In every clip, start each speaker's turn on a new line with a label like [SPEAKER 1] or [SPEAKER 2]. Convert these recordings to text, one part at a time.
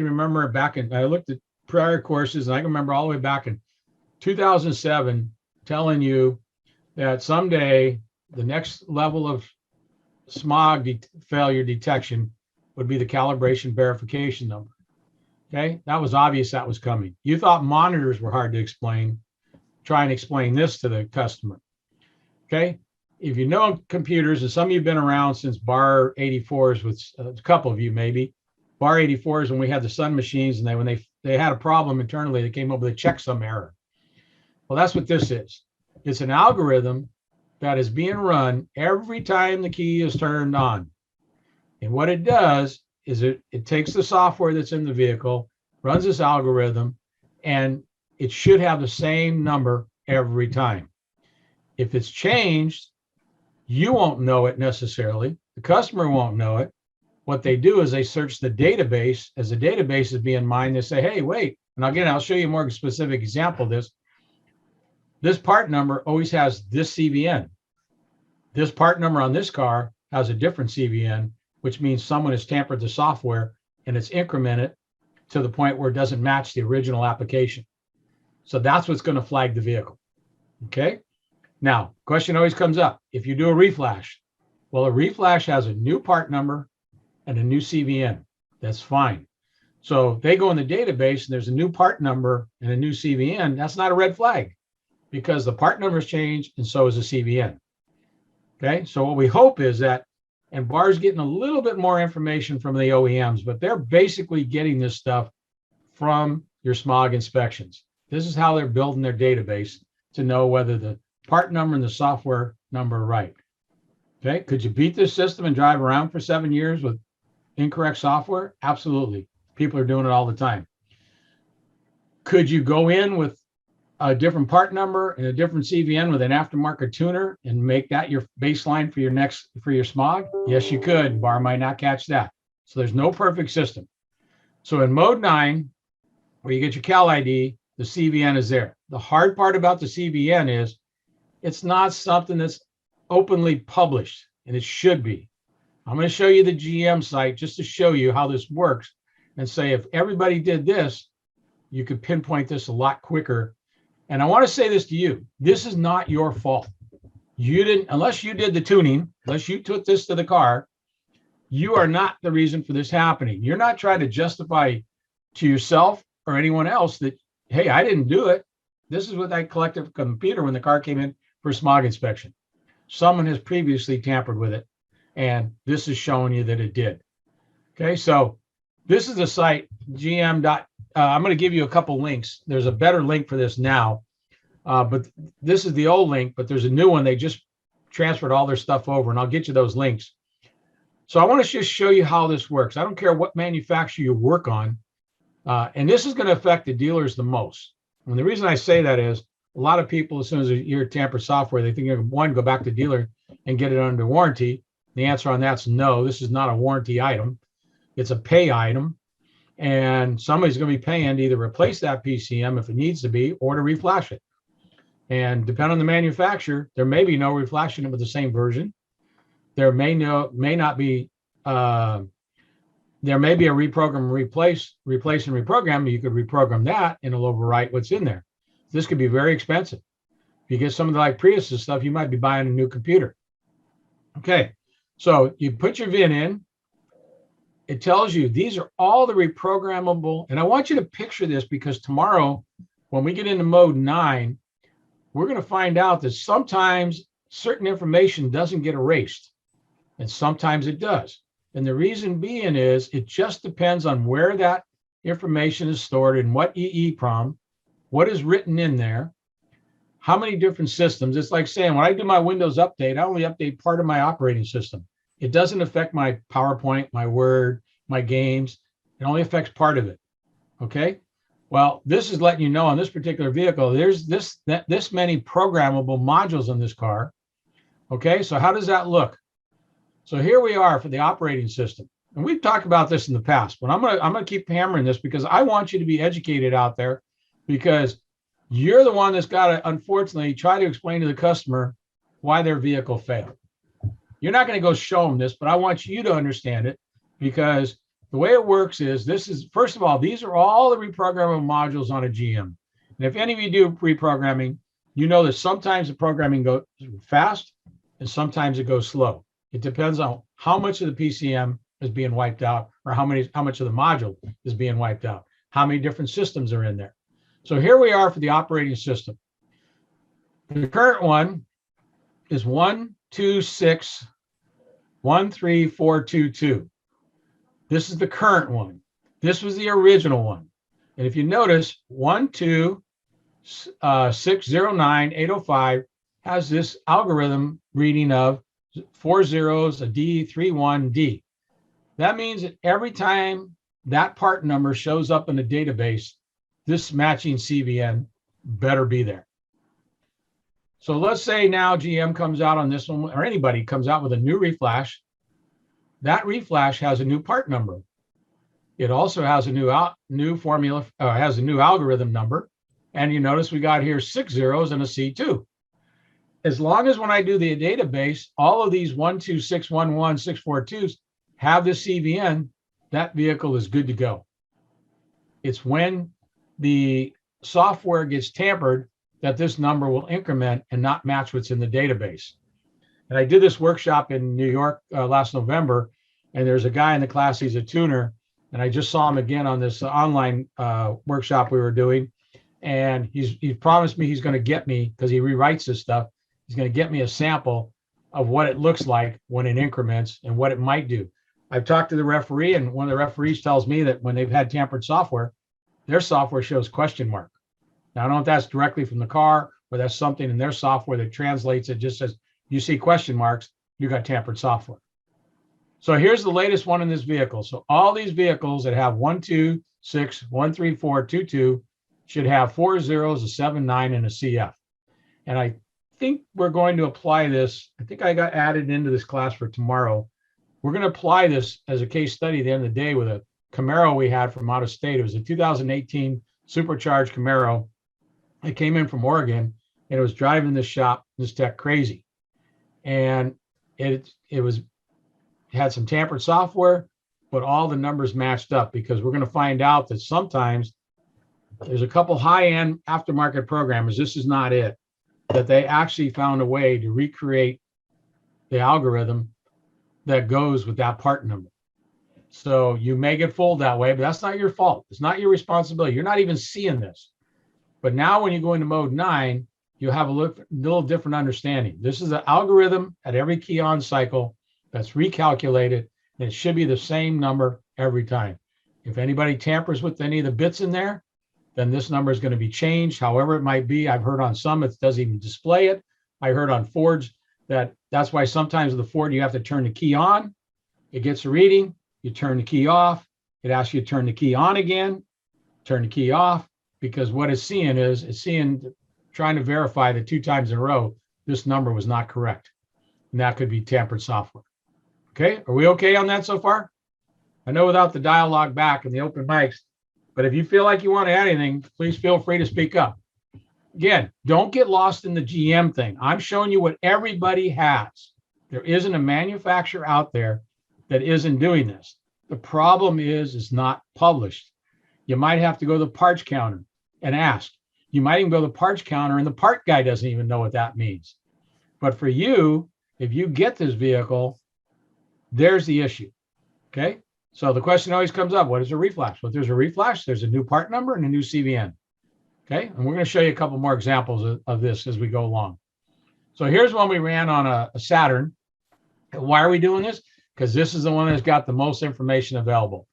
[SPEAKER 1] remember I looked at prior courses, and I can remember all the way back in 2007 telling you that someday the next level of smog failure detection would be the calibration verification number. Okay, that was obvious that was coming. You thought monitors were hard to explain. Try and explain this to the customer. Okay, if you know computers, and some of you have been around since bar 84s, with a couple of you maybe, bar 84s when we had the Sun machines, and when they had a problem internally, they came over to check some error. Well, that's what this is. It's an algorithm that is being run every time the key is turned on. And what it does is it takes the software that's in the vehicle, runs this algorithm, and it should have the same number every time. If it's changed, you won't know it necessarily. The customer won't know it. What they do is they search the database. As the database is being mined, they say, hey, wait. And again, I'll show you a more specific example of this. This part number always has this CVN. This part number on this car has a different CVN, which means someone has tampered the software and it's incremented to the point where it doesn't match the original application. So that's what's going to flag the vehicle. Okay. Now, question always comes up. If you do a reflash, well, a reflash has a new part number and a new CVN. That's fine. So if they go in the database and there's a new part number and a new CVN, that's not a red flag because the part number's changed and so is the CVN. Okay. So what we hope is that, and BAR's getting a little bit more information from the OEMs, but they're basically getting this stuff from your smog inspections. This is how they're building their database to know whether the part number and the software number are right. Okay, could you beat this system and drive around for 7 years with incorrect software? Absolutely. People are doing it all the time. Could you go in with a different part number and a different CVN with an aftermarket tuner and make that your baseline for your smog? Yes, you could. BAR might not catch that. So there's no perfect system. So in mode 9, where you get your Cal ID, the CVN is there. The hard part about the CVN is it's not something that's openly published, and it should be. I'm going to show you the GM site just to show you how this works and say if everybody did this, you could pinpoint this a lot quicker. And I want to say this to you. This is not your fault. You didn't, unless you did the tuning, unless you took this to the car, you are not the reason for this happening. You're not trying to justify to yourself or anyone else that, hey, I didn't do it. This is what I collected from the computer when the car came in for smog inspection. Someone has previously tampered with it, and this is showing you that it did. Okay, so this is the site, GM. I'm going to give you a couple links. There's a better link for this now, but this is the old link, but there's a new one. They just transferred all their stuff over, and I'll get you those links. So I want to just show you how this works. I don't care what manufacturer you work on, and this is going to affect the dealers the most. And the reason I say that is a lot of people, as soon as they hear tamper software, they think you're going to go back to dealer and get it under warranty. The answer on that's no. This is not a warranty item. It's a pay item. And somebody's going to be paying to either replace that PCM if it needs to be, or to reflash it. And depending on the manufacturer, there may be no reflashing it with the same version. There may not be. There may be a reprogram, replace, and reprogram. You could reprogram that, and it'll overwrite what's in there. This could be very expensive. If you get some of the like Prius and stuff, you might be buying a new computer. Okay, so you put your VIN in. It tells you these are all the reprogrammable. And I want you to picture this because tomorrow, when we get into mode 9, we're going to find out that sometimes certain information doesn't get erased, and sometimes it does. And the reason being is it just depends on where that information is stored and what EEPROM, what is written in there, how many different systems. It's like saying when I do my Windows update, I only update part of my operating system. It doesn't affect my PowerPoint, my Word, my games. It only affects part of it. Okay. Well, this is letting you know on this particular vehicle, there's this many programmable modules in this car. Okay. So how does that look? So here we are for the operating system. And we've talked about this in the past, but I'm gonna keep hammering this because I want you to be educated out there, because you're the one that's got to, unfortunately, try to explain to the customer why their vehicle failed. You're not going to go show them this, but I want you to understand it because The way it works is first of all, these are all the reprogrammable modules on a GM. And if any of you do reprogramming, you know that sometimes the programming goes fast and sometimes it goes slow. It depends on how much of the PCM is being wiped out, or how much of the module is being wiped out, how many different systems are in there. So here we are for the operating system. The current one is 126.13422. This is the current one. This was the original one. And if you notice, 12609.805 has this algorithm reading of 4 zeros, a D, 3, 1, D. That means that every time that part number shows up in the database, this matching CVN better be there. So let's say now GM comes out on this one, or anybody comes out with a new reflash. That reflash has a new part number. It also has a new formula, has a new algorithm number. And you notice we got here 6 zeros and a C2. As long as when I do the database, all of these 12611.642s have the CVN, that vehicle is good to go. It's when the software gets tampered that this number will increment and not match what's in the database. And I did this workshop in New York last November, and there's a guy in the class, he's a tuner, and I just saw him again on this online workshop we were doing. And he promised me he's going to get me, because he rewrites this stuff, he's going to get me a sample of what it looks like when it increments and what it might do. I've talked to the referee, and one of the referees tells me that when they've had tampered software, their software shows question mark. Now, I don't know if that's directly from the car or that's something in their software that translates it, just says, you see question marks, you got tampered software. So here's the latest one in this vehicle. So all these vehicles that have 126.13422 should have 4 zeros, a 7, 9, and a CF. And I think we're going to apply this. I think I got added into this class for tomorrow. We're going to apply this as a case study at the end of the day with a Camaro we had from out of state. It was a 2018 supercharged Camaro. It came in from Oregon, and it was driving this shop, this tech crazy. And it had some tampered software, but all the numbers matched up, because we're going to find out that sometimes there's a couple high-end aftermarket programmers, this is not it, that they actually found a way to recreate the algorithm that goes with that part number. So you may get fooled that way, but that's not your fault. It's not your responsibility. You're not even seeing this. But now when you go into mode 9, you have a little different understanding. This is an algorithm at every key on cycle that's recalculated, and it should be the same number every time. If anybody tampers with any of the bits in there, then this number is going to be changed, however it might be. I've heard on some it doesn't even display it. I heard on Fords that's why sometimes with the Ford you have to turn the key on. It gets a reading, you turn the key off. It asks you to turn the key on again, turn the key off, because what it's seeing is trying to verify that 2 times in a row this number was not correct. And that could be tampered software. Okay, are we okay on that so far? I know without the dialogue back and the open mics, but if you feel like you want to add anything, please feel free to speak up. Again, don't get lost in the GM thing. I'm showing you what everybody has. There isn't a manufacturer out there that isn't doing this. The problem is it's not published. You might have to go to the parts counter and ask. You might even go to the parts counter and the part guy doesn't even know what that means. But for you, if you get this vehicle, there's the issue. Okay. So the question always comes up, what is a reflash? Well, if there's a reflash, there's a new part number and a new CVN. Okay. And we're going to show you a couple more examples of this as we go along. So here's one we ran on a Saturn. Why are we doing this? Because this is the one that's got the most information available.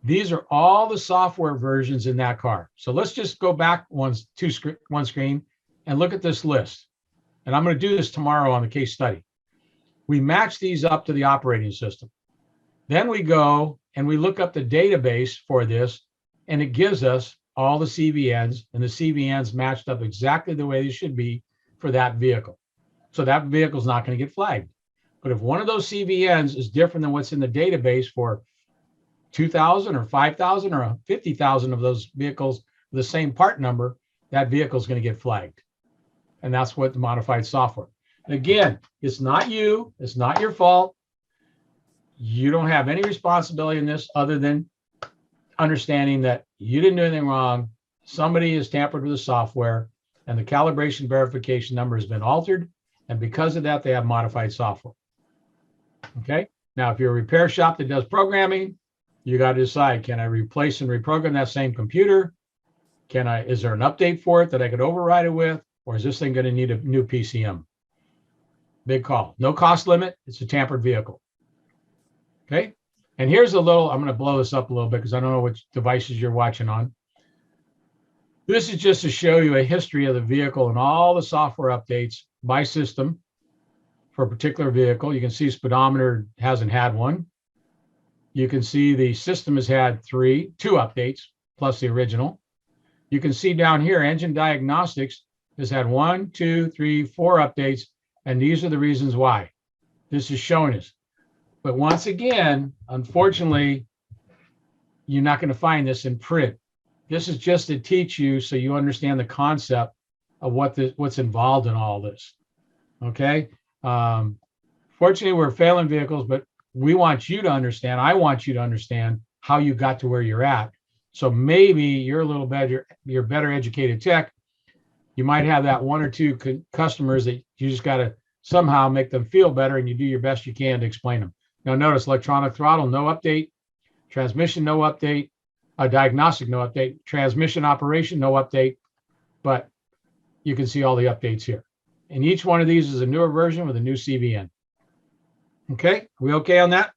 [SPEAKER 1] These are all the software versions in that car. So let's just go back one screen and look at this list. And I'm going to do this tomorrow on the case study. We match these up to the operating system. Then we go and we look up the database for this, and it gives us all the CVNs, and the CVNs matched up exactly the way they should be for that vehicle. So that vehicle is not going to get flagged. But if one of those CVNs is different than what's in the database for 2,000 or 5,000 or 50,000 of those vehicles with the same part number, that vehicle is going to get flagged. And that's what the modified software. And again, it's not you, it's not your fault. You don't have any responsibility in this other than understanding that you didn't do anything wrong. Somebody has tampered with the software and the calibration verification number has been altered. And because of that, they have modified software. Okay. Now, if you're a repair shop that does programming, you got to decide, can I replace and reprogram that same computer? Is there an update for it that I could override it with? Or is this thing going to need a new PCM? Big call. No cost limit. It's a tampered vehicle. Okay. And here's I'm going to blow this up a little bit because I don't know which devices you're watching on. This is just to show you a history of the vehicle and all the software updates by system for a particular vehicle. You can see speedometer hasn't had one. You can see the system has had two updates plus the original. You can see down here, engine diagnostics has had 1, 2, 3, 4 updates. And these are the reasons why. This is showing us. But once again, unfortunately, you're not going to find this in print. This is just to teach you so you understand the concept of what's involved in all this. Okay. Fortunately, we're failing vehicles, but we want you to understand. I want you to understand how you got to where you're at. So maybe you're a little better, you're better educated tech. You might have that 1 or 2 customers that you just got to somehow make them feel better, and you do your best you can to explain them. Now, notice electronic throttle, no update. Transmission, no update. Diagnostic, no update. Transmission operation, no update. But you can see all the updates here. And each one of these is a newer version with a new CVN. Okay, are we okay on that?